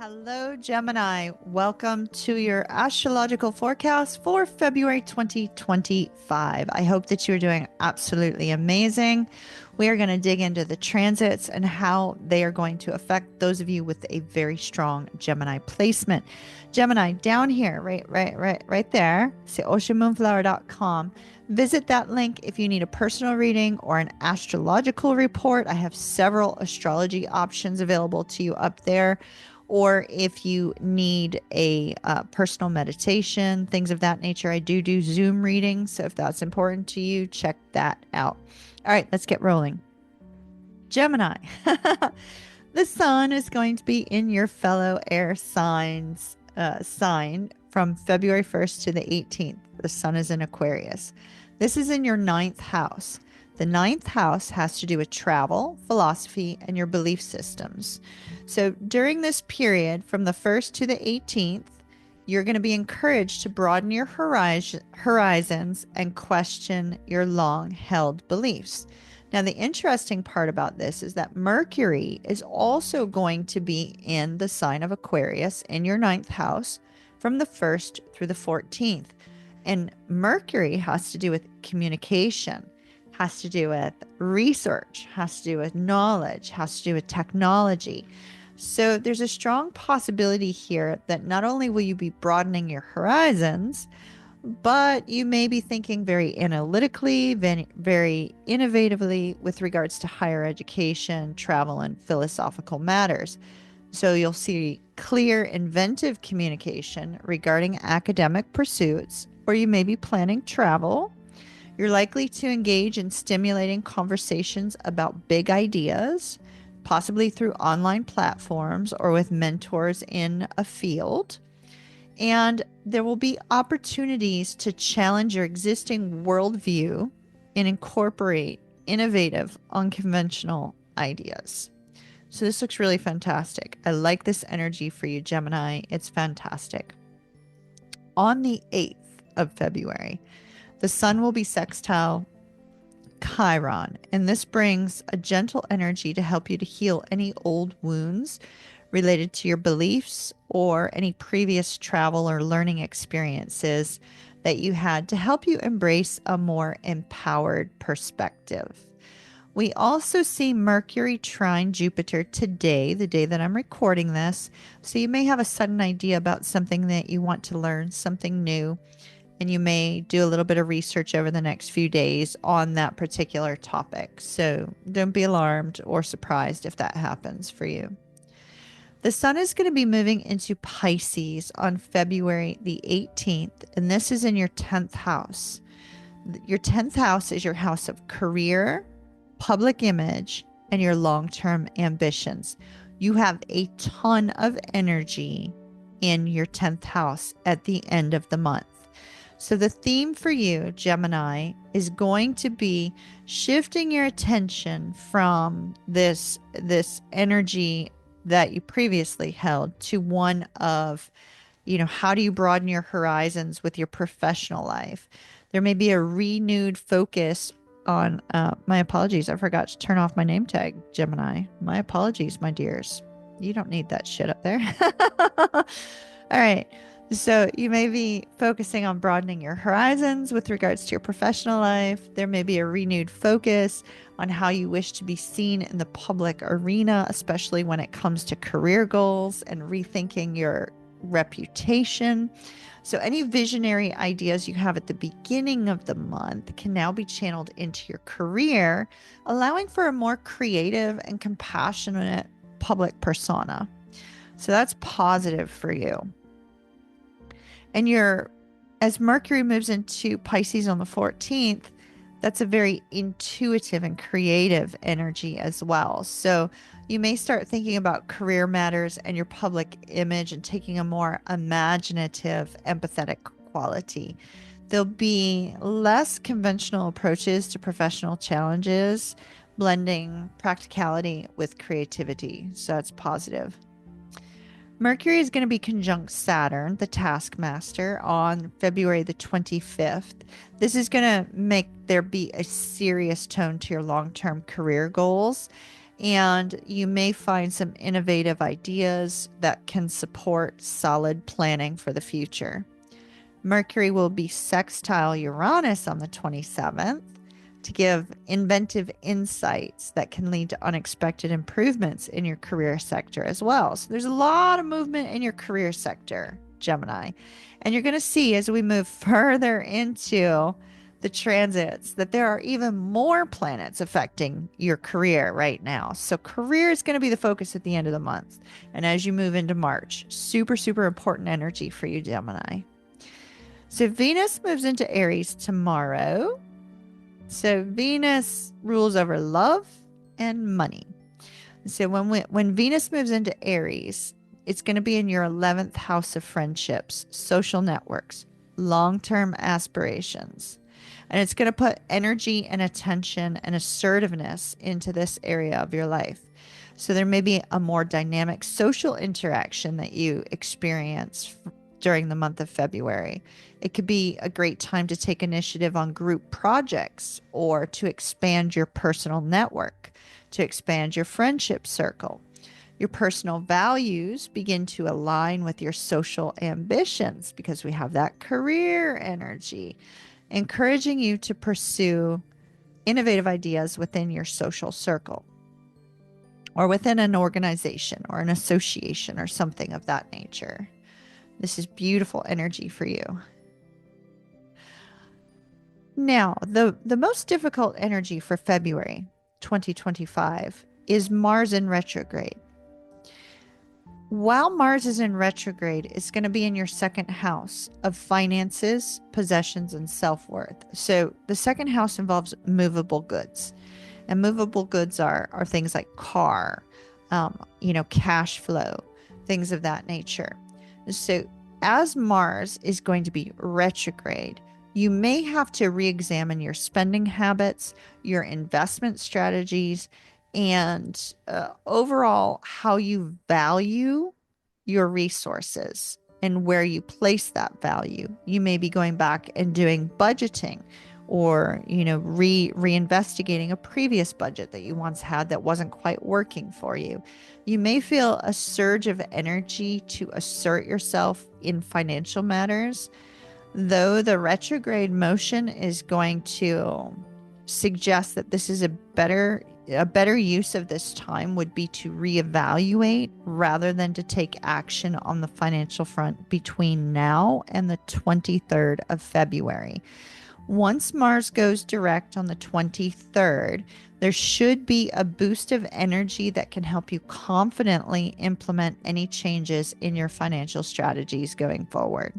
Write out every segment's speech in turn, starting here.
Hello, Gemini. Welcome to your astrological forecast for February 2025. I hope that you're doing absolutely amazing. We are going to dig into the transits and how they are going to affect those of you with a very strong Gemini placement. Gemini, down here, right there, say oceanmoonflower.com. Visit that link if you need a personal reading or an astrological report. I have several astrology options available to you up there. Or if you need a personal meditation, things of that nature, I do Zoom readings. So if that's important to you, check that out. All right, let's get rolling. Gemini, the sun is going to be in your fellow air sign from February 1st to the 18th. The sun is in Aquarius. This is in your 9th house. The 9th house has to do with travel, philosophy, and your belief systems. So during this period, from the 1st to the 18th, you're going to be encouraged to broaden your horizons and question your long-held beliefs. Now, the interesting part about this is that Mercury is also going to be in the sign of Aquarius in your 9th house from the 1st through the 14th. And Mercury has to do with communication, has to do with research, has to do with knowledge, has to do with technology. So there's a strong possibility here that not only will you be broadening your horizons, but you may be thinking very analytically, very innovatively with regards to higher education, travel, and philosophical matters. So you'll see clear, inventive communication regarding academic pursuits, or you may be planning travel. You're likely to engage in stimulating conversations about big ideas, possibly through online platforms or with mentors in a field. And there will be opportunities to challenge your existing worldview and incorporate innovative, unconventional ideas. So this looks really fantastic. I like this energy for you, Gemini. It's fantastic. On the 8th of February, the sun will be sextile Chiron, and this brings a gentle energy to help you to heal any old wounds related to your beliefs or any previous travel or learning experiences that you had to help you embrace a more empowered perspective. We also see Mercury trine Jupiter today, the day that I'm recording this. So you may have a sudden idea about something that you want to learn, something new, and you may do a little bit of research over the next few days on that particular topic. So don't be alarmed or surprised if that happens for you. The sun is going to be moving into Pisces on February the 18th, and this is in your 10th house. Your 10th house is your house of career, public image, and your long-term ambitions. You have a ton of energy in your 10th house at the end of the month. So the theme for you, Gemini, is going to be shifting your attention from this energy that you previously held to one of, how do you broaden your horizons with your professional life? There may be a renewed focus on, my apologies, I forgot to turn off my name tag, Gemini. My apologies, my dears. You don't need that shit up there. All right. So you may be focusing on broadening your horizons with regards to your professional life. There may be a renewed focus on how you wish to be seen in the public arena, especially when it comes to career goals and rethinking your reputation. So any visionary ideas you have at the beginning of the month can now be channeled into your career, allowing for a more creative and compassionate public persona. So that's positive for you. And as Mercury moves into Pisces on the 14th, that's a very intuitive and creative energy as well. So you may start thinking about career matters and your public image and taking a more imaginative, empathetic quality. There'll be less conventional approaches to professional challenges, blending practicality with creativity. So that's positive. Mercury is going to be conjunct Saturn, the taskmaster, on February the 25th. This is going to make there be a serious tone to your long-term career goals. and you may find some innovative ideas that can support solid planning for the future. Mercury will be sextile Uranus on the 27th to give inventive insights that can lead to unexpected improvements in your career sector as well. So there's a lot of movement in your career sector, Gemini. And you're going to see as we move further into the transits that there are even more planets affecting your career right now. So career is going to be the focus at the end of the month. And as you move into March, super, super important energy for you, Gemini. So Venus moves into Aries tomorrow. So Venus rules over love and money. So when Venus moves into Aries, it's going to be in your 11th house of friendships, social networks, long-term aspirations. And it's going to put energy and attention and assertiveness into this area of your life. So there may be a more dynamic social interaction that you experience during the month of February. It could be a great time to take initiative on group projects or to expand your personal network, to expand your friendship circle. Your personal values begin to align with your social ambitions because we have that career energy, encouraging you to pursue innovative ideas within your social circle or within an organization or an association or something of that nature. This is beautiful energy for you. Now, the most difficult energy for February 2025 is Mars in retrograde. While Mars is in retrograde, it's going to be in your second house of finances, possessions, and self-worth. So the second house involves movable goods. And movable goods are things like car, cash flow, things of that nature. So as Mars is going to be retrograde, you may have to re-examine your spending habits, your investment strategies, and overall how you value your resources and where you place that value. You may be going back and doing budgeting or, reinvestigating a previous budget that you once had that wasn't quite working for you. You may feel a surge of energy to assert yourself in financial matters, though the retrograde motion is going to suggest that this is a better use of this time would be to reevaluate rather than to take action on the financial front between now and the 23rd of February. Once Mars goes direct on the 23rd, there should be a boost of energy that can help you confidently implement any changes in your financial strategies going forward.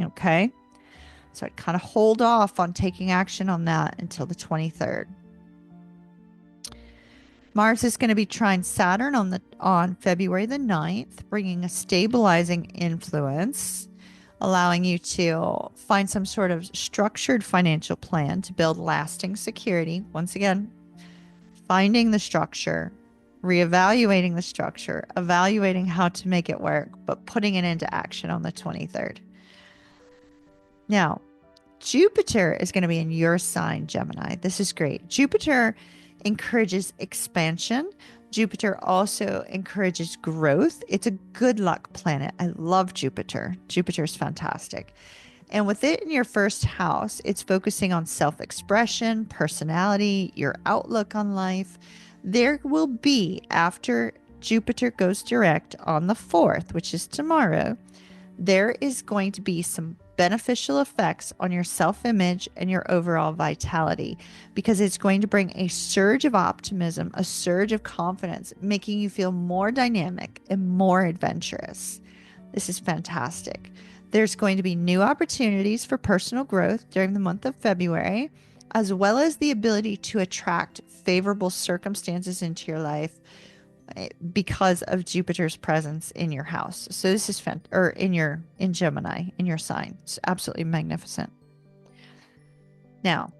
Okay? So I'd kind of hold off on taking action on that until the 23rd. Mars is going to be trine Saturn on February the 9th, bringing a stabilizing influence, allowing you to find some sort of structured financial plan to build lasting security. Once again, finding the structure, reevaluating the structure, evaluating how to make it work, but putting it into action on the 23rd. Now, Jupiter is going to be in your sign, Gemini. This is great. Jupiter encourages expansion. Jupiter also encourages growth. It's a good luck planet. I love Jupiter. Jupiter's fantastic. And with it in your first house, it's focusing on self-expression, personality, your outlook on life. There will be, after Jupiter goes direct on the 4th, which is tomorrow, there is going to be some beneficial effects on your self-image and your overall vitality because it's going to bring a surge of optimism, a surge of confidence, making you feel more dynamic and more adventurous. This is fantastic. There's going to be new opportunities for personal growth during the month of February, as well as the ability to attract favorable circumstances into your life because of Jupiter's presence in your house. So this is in Gemini, in your sign. It's absolutely magnificent. Now,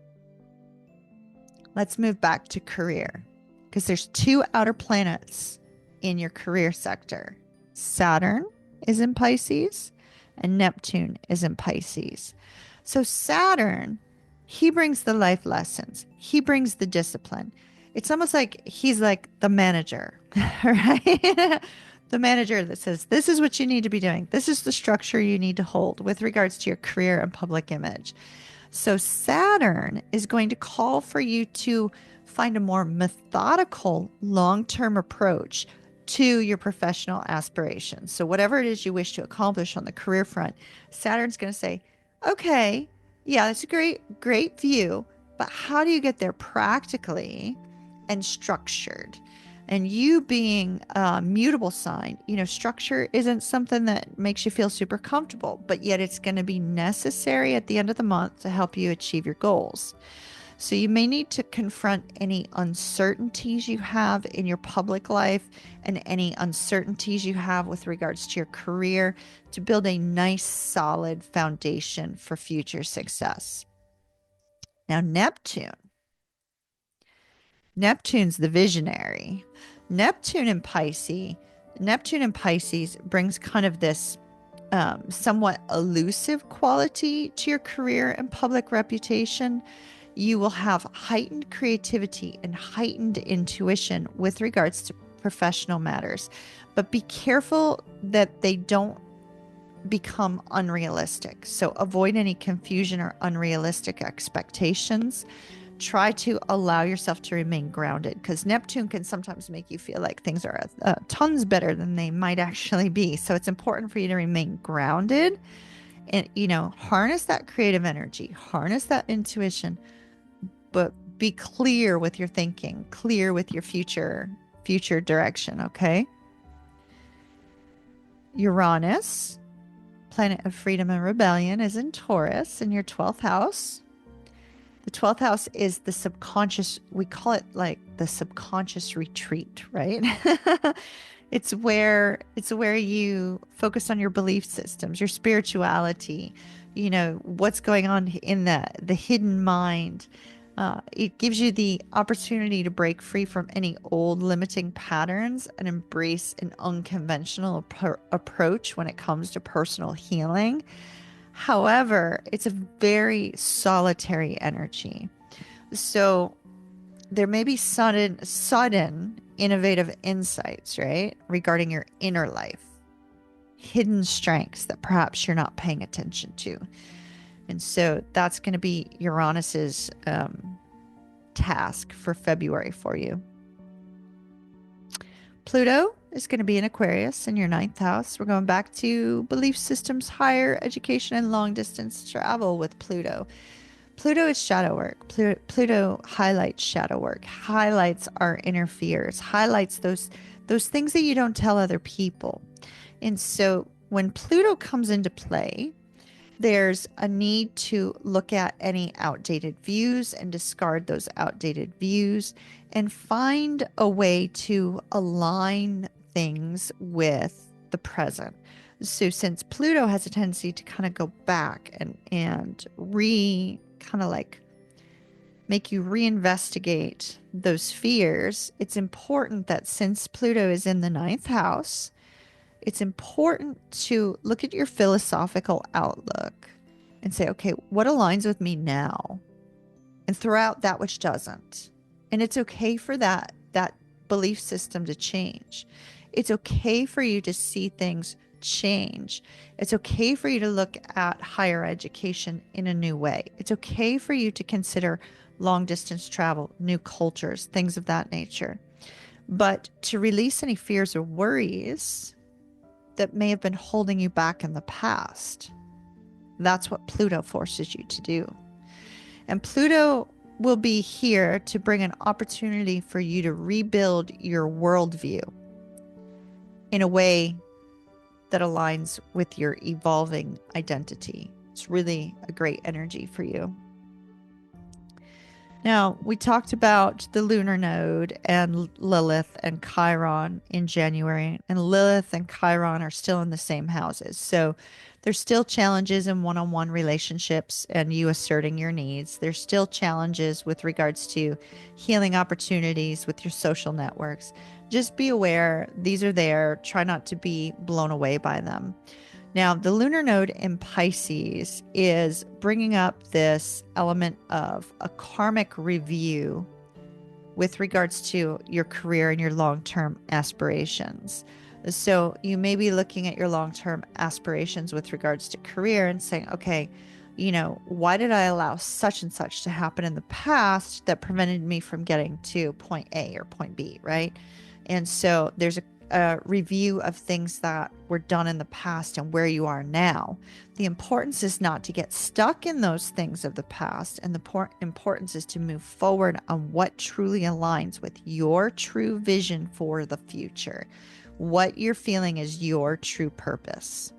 let's move back to career because there's two outer planets in your career sector. Saturn is in Pisces and Neptune is in Pisces. So Saturn, he brings the life lessons. He brings the discipline. It's almost like he's like the manager, right? The manager that says, this is what you need to be doing. This is the structure you need to hold with regards to your career and public image. So Saturn is going to call for you to find a more methodical, long-term approach to your professional aspirations. So whatever it is you wish to accomplish on the career front, Saturn's going to say, okay, yeah, that's a great view, but how do you get there practically and structured? And you being a mutable sign, structure isn't something that makes you feel super comfortable, but yet it's going to be necessary at the end of the month to help you achieve your goals. So you may need to confront any uncertainties you have in your public life and any uncertainties you have with regards to your career to build a nice, solid foundation for future success. Now, Neptune's the visionary. Neptune in Pisces brings kind of this somewhat elusive quality to your career and public reputation. You will have heightened creativity and heightened intuition with regards to professional matters, but be careful that they don't become unrealistic. So avoid any confusion or unrealistic expectations. Try to allow yourself to remain grounded, because Neptune can sometimes make you feel like things are tons better than they might actually be. So it's important for you to remain grounded and, harness that creative energy, harness that intuition, but be clear with your thinking, clear with your future direction. Okay. Uranus, planet of freedom and rebellion, is in Taurus in your 12th house. The 12th house is the subconscious. We call it like the subconscious retreat, right? It's where you focus on your belief systems, your spirituality, what's going on in the hidden mind. It gives you the opportunity to break free from any old limiting patterns and embrace an unconventional approach when it comes to personal healing. However, it's a very solitary energy. So there may be sudden innovative insights, right? Regarding your inner life, hidden strengths that perhaps you're not paying attention to. And so that's going to be Uranus's task for February for you. Pluto is going to be in Aquarius in your 9th house. We're going back to belief systems, higher education, and long distance travel with Pluto. Pluto is shadow work. Pluto highlights shadow work, highlights our inner fears, highlights those things that you don't tell other people. And so when Pluto comes into play, there's a need to look at any outdated views and discard those outdated views and find a way to align things with the present. So since Pluto has a tendency to kind of go back and kind of like make you reinvestigate those fears, it's important that since Pluto is in the 9th house, it's important to look at your philosophical outlook and say, okay, what aligns with me now? And throw out that which doesn't. And it's okay for that belief system to change. It's okay for you to see things change. It's okay for you to look at higher education in a new way. It's okay for you to consider long distance travel, new cultures, things of that nature. But to release any fears or worries that may have been holding you back in the past, that's what Pluto forces you to do. And Pluto will be here to bring an opportunity for you to rebuild your worldview in a way that aligns with your evolving identity. It's really a great energy for you. Now, we talked about the lunar node and Lilith and Chiron in January, and Lilith and Chiron are still in the same houses. So there's still challenges in one-on-one relationships and you asserting your needs. There's still challenges with regards to healing opportunities with your social networks. Just be aware these are there. Try not to be blown away by them. Now, the lunar node in Pisces is bringing up this element of a karmic review with regards to your career and your long-term aspirations. So you may be looking at your long-term aspirations with regards to career and saying, okay, why did I allow such and such to happen in the past that prevented me from getting to point A or point B, right? And so there's a review of things that were done in the past and where you are now. The importance is not to get stuck in those things of the past, and the importance is to move forward on what truly aligns with your true vision for the future, what you're feeling is your true purpose.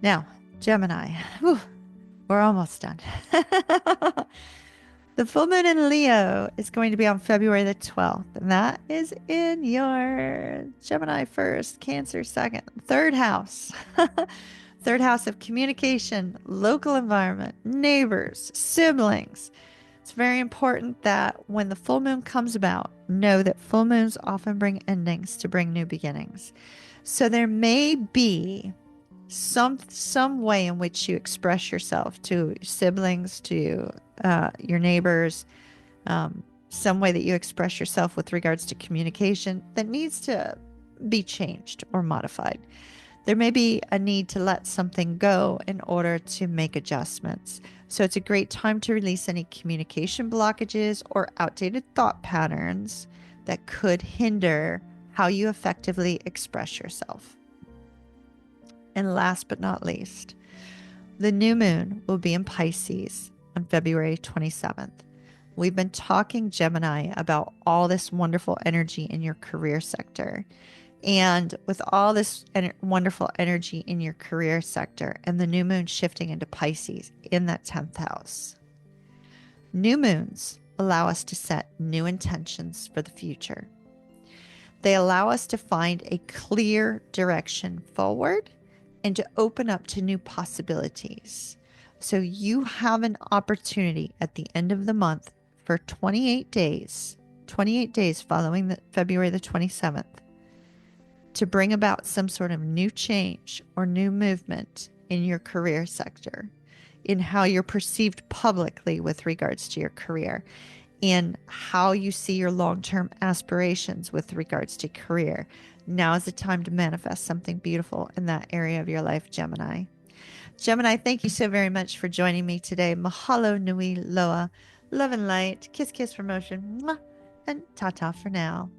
Now, Gemini, whew, we're almost done. The full moon in Leo is going to be on February the 12th, and that is in your Gemini first, Cancer second, third house. Third house of communication, local environment, neighbors, siblings. It's very important that when the full moon comes about, know that full moons often bring endings to bring new beginnings. So there may be some way in which you express yourself to siblings, to your neighbors, some way that you express yourself with regards to communication that needs to be changed or modified. There may be a need to let something go in order to make adjustments. So it's a great time to release any communication blockages or outdated thought patterns that could hinder how you effectively express yourself. And last but not least, the new moon will be in Pisces on February 27th. We've been talking, Gemini, about all this wonderful energy in your career sector. And with all this wonderful energy in your career sector and the new moon shifting into Pisces in that 10th house, new moons allow us to set new intentions for the future. They allow us to find a clear direction forward and to open up to new possibilities. So you have an opportunity at the end of the month for 28 days following February the 27th, to bring about some sort of new change or new movement in your career sector, in how you're perceived publicly with regards to your career, in how you see your long-term aspirations with regards to career. Now is the time to manifest something beautiful in that area of your life, Gemini. Gemini, thank you so very much for joining me today. Mahalo nui loa. Love and light. Kiss, kiss for motion. Mwah, and ta-ta for now.